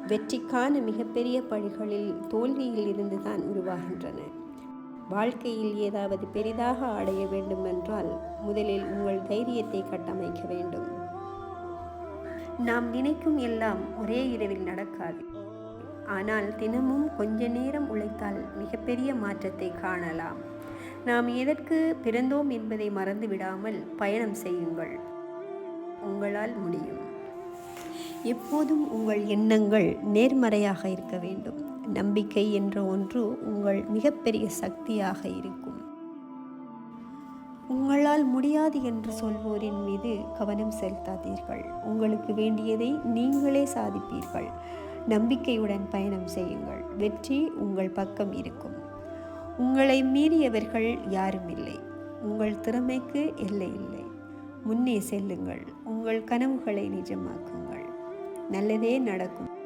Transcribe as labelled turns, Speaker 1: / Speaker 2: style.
Speaker 1: வெற்றிக்கான மிகப்பெரிய படிகளில் தோல்வியில் இருந்து தான் உருவாகின்றன. வாழ்க்கையில் ஏதாவது பெரிதாக அடைய வேண்டுமென்றால் முதலில் உங்கள் தைரியத்தை கட்டமைக்க வேண்டும். நாம் நினைக்கும் எல்லாம் ஒரே இரவில் நடக்காது. ஆனால் தினமும் கொஞ்ச நேரம் உழைத்தால் மிகப்பெரிய மாற்றத்தை காணலாம். நாம் எதற்கு பிறந்தோம் என்பதை மறந்துவிடாமல் பயணம் செய்யுங்கள். உங்களால் முடியும். எப்போதும் உங்கள் எண்ணங்கள் நேர்மறையாக இருக்க வேண்டும். நம்பிக்கை என்ற ஒன்று உங்கள் மிகப்பெரிய சக்தியாக இருக்கும். உங்களால் முடியாது என்று சொல்வோரின் மீது கவனம் செலுத்தாதீர்கள். உங்களுக்கு வேண்டியதை நீங்களே சாதிப்பீர்கள். நம்பிக்கையுடன் பயணம் செய்யுங்கள். வெற்றி உங்கள் பக்கம் இருக்கும். உங்களை மீறியவர்கள் யாரும் இல்லை. உங்கள் திறமைக்கு எல்லை இல்லை. முன்னே செல்லுங்கள். உங்கள் கனவுகளை நிஜமாக்குங்கள். நல்லதே நடக்கும்.